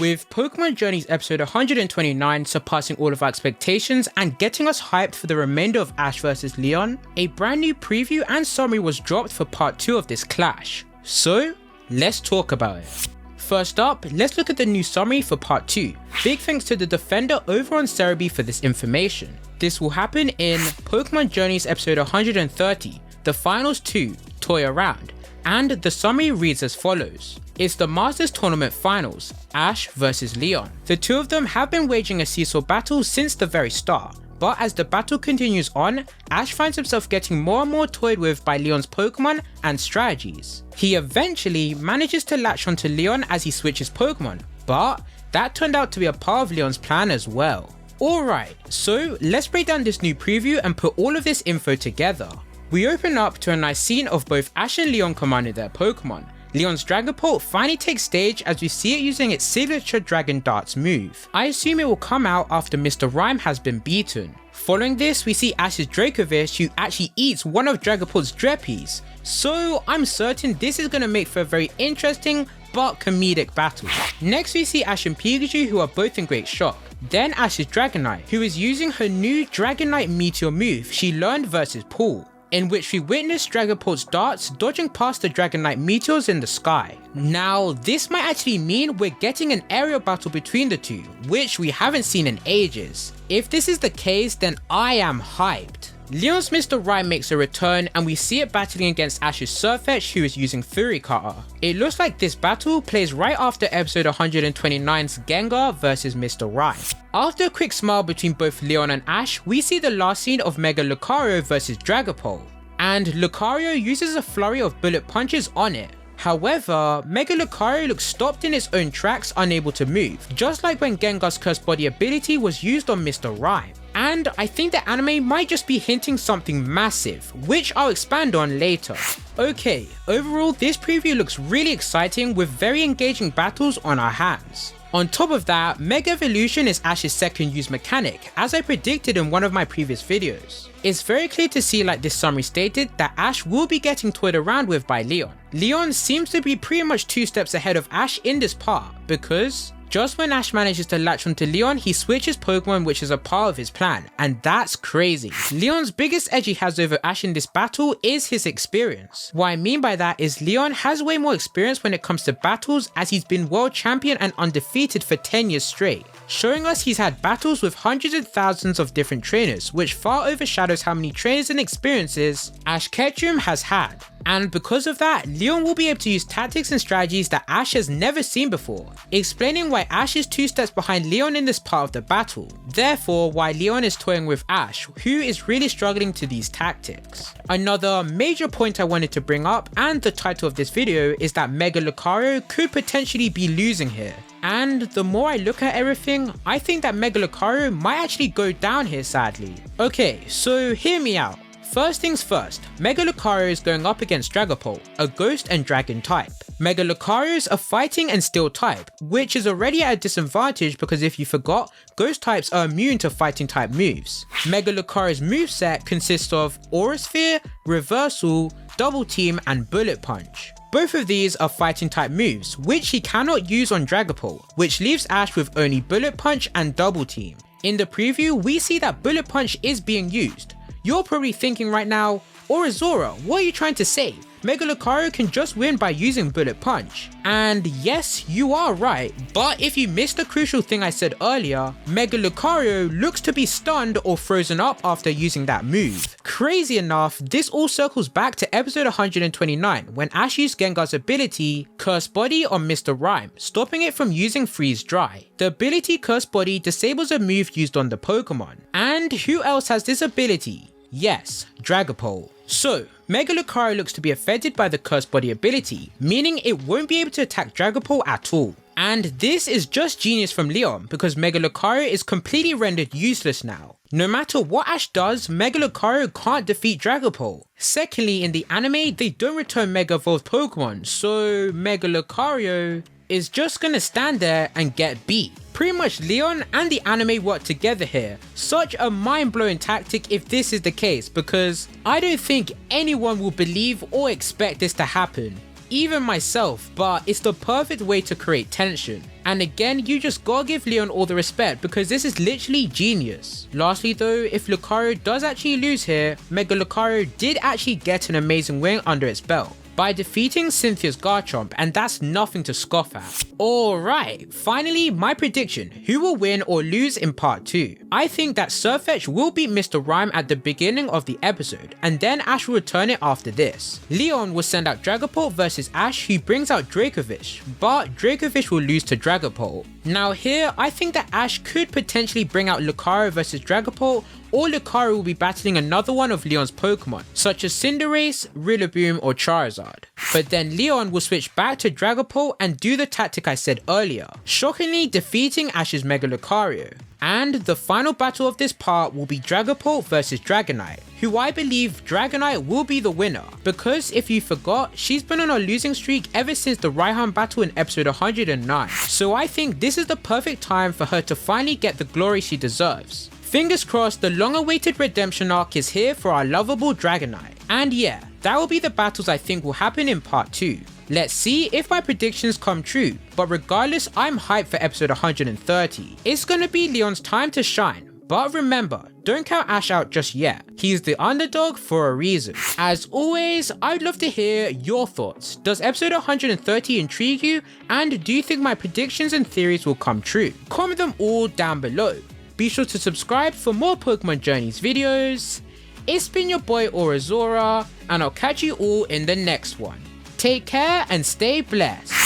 With Pokemon Journeys episode 129 surpassing all of our expectations and getting us hyped for the remainder of Ash vs Leon, a brand new preview and summary was dropped for part 2 of this clash. So, let's talk about it. First up, let's look at the new summary for part 2. Big thanks to the defender over on Cerebi for this information. This will happen in Pokemon Journeys episode 130, the finals 2, Toy Around, and the summary reads as follows. It's the Masters Tournament Finals, Ash vs Leon. The two of them have been waging a seesaw battle since the very start, but as the battle continues on, Ash finds himself getting more and more toyed with by Leon's Pokemon and strategies. He eventually manages to latch onto Leon as he switches Pokemon, but that turned out to be a part of Leon's plan as well. Alright, so let's break down this new preview and put all of this info together. We open up to a nice scene of both Ash and Leon commanding their Pokemon. Leon's Dragapult finally takes stage as we see it using its signature Dragon Darts move. I assume it will come out after Mr. Rime has been beaten. Following this, we see Ash's Dracovish who actually eats one of Dragapult's Dreppies. So I'm certain this is going to make for a very interesting but comedic battle. Next we see Ash and Pikachu who are both in great shock. Then Ash's Dragonite, who is using her new Dragonite Meteor move she learned versus Paul, in which we witness Dragapult's darts dodging past the Dragonite meteors in the sky. Now, this might actually mean we're getting an aerial battle between the two, which we haven't seen in ages. If this is the case, then I am hyped. Leon's Mr. Rime makes a return and we see it battling against Ash's Sirfecth'd who is using Fury Cutter. It looks like this battle plays right after episode 129's Gengar vs Mr. Rime. After a quick smile between both Leon and Ash, we see the last scene of Mega Lucario vs Dragapult, and Lucario uses a flurry of bullet punches on it. However, Mega Lucario looks stopped in its own tracks, unable to move, just like when Gengar's Curse Body ability was used on Mr. Rime. And I think the anime might just be hinting something massive, which I'll expand on later. Okay, overall this preview looks really exciting with very engaging battles on our hands. On top of that, Mega Evolution is Ash's second use mechanic, as I predicted in one of my previous videos. It's very clear to see, like this summary stated, that Ash will be getting toyed around with by Leon. Leon seems to be pretty much 2 steps ahead of Ash in this part, because just when Ash manages to latch onto Leon, he switches Pokemon, which is a part of his plan, and that's crazy. Leon's biggest edge he has over Ash in this battle is his experience. What I mean by that is Leon has way more experience when it comes to battles, as he's been world champion and undefeated for 10 years straight, showing us he's had battles with hundreds and thousands of different trainers, which far overshadows how many trainers and experiences Ash Ketchum has had. And because of that, Leon will be able to use tactics and strategies that Ash has never seen before, explaining why Ash is 2 steps behind Leon in this part of the battle, therefore why Leon is toying with Ash, who is really struggling to these tactics. Another major point I wanted to bring up, and the title of this video, is that Mega Lucario could potentially be losing here. And the more I look at everything, I think that Mega Lucario might actually go down here sadly. Okay, so hear me out. First things first, Mega Lucario is going up against Dragapult, a Ghost and Dragon type. Mega Lucario is a Fighting and Steel type, which is already at a disadvantage because if you forgot, Ghost types are immune to Fighting type moves. Mega Lucario's moveset consists of Aura Sphere, Reversal, Double Team and Bullet Punch. Both of these are Fighting type moves, which he cannot use on Dragapult, which leaves Ash with only Bullet Punch and Double Team. In the preview, we see that Bullet Punch is being used. You're probably thinking right now, Orizora, what are you trying to say? Mega Lucario can just win by using Bullet Punch. And yes, you are right, but if you missed the crucial thing I said earlier, Mega Lucario looks to be stunned or frozen up after using that move. Crazy enough, this all circles back to episode 129 when Ash used Gengar's ability, Curse Body on Mr. Rime, stopping it from using Freeze Dry. The ability Curse Body disables a move used on the Pokemon. And who else has this ability? Yes, Dragapult. So, Mega Lucario looks to be affected by the Curse Body ability, meaning it won't be able to attack Dragapult at all. And this is just genius from Leon because Mega Lucario is completely rendered useless now. No matter what Ash does, Mega Lucario can't defeat Dragapult. Secondly, in the anime, they don't return Mega Evolved Pokemon, so Mega Lucario is just gonna stand there and get beat. Pretty much Leon and the anime work together here. Such a mind-blowing tactic if this is the case, because I don't think anyone will believe or expect this to happen. Even myself, but it's the perfect way to create tension. And again, you just gotta give Leon all the respect because this is literally genius. Lastly though, if Lucario does actually lose here, Mega Lucario did actually get an amazing win under its belt by defeating Cynthia's Garchomp, and that's nothing to scoff at. Alright, finally my prediction, who will win or lose in part 2. I think that Sirfecth'd will beat Mr. Rime at the beginning of the episode, and then Ash will return it after this. Leon will send out Dragapult versus Ash, who brings out Dracovish, but Dracovish will lose to Dragapult. Now here, I think that Ash could potentially bring out Lucario versus Dragapult, or Lucario will be battling another one of Leon's Pokemon, such as Cinderace, Rillaboom or Charizard. But then Leon will switch back to Dragapult and do the tactic I said earlier, shockingly defeating Ash's Mega Lucario. And the final battle of this part will be Dragapult versus Dragonite, who I believe Dragonite will be the winner, because if you forgot, she's been on a losing streak ever since the Raihan battle in episode 109, so I think this is the perfect time for her to finally get the glory she deserves. Fingers crossed the long awaited redemption arc is here for our lovable Dragonite. And yeah, that will be the battles I think will happen in part 2. Let's see if my predictions come true, but regardless, I'm hyped for episode 130. It's gonna be Leon's time to shine, but remember, don't count Ash out just yet. He's the underdog for a reason. As always, I'd love to hear your thoughts. Does episode 130 intrigue you, and do you think my predictions and theories will come true? Comment them all down below. Be sure to subscribe for more Pokemon Journeys videos. It's been your boy Aurazora, and I'll catch you all in the next one. Take care and stay blessed.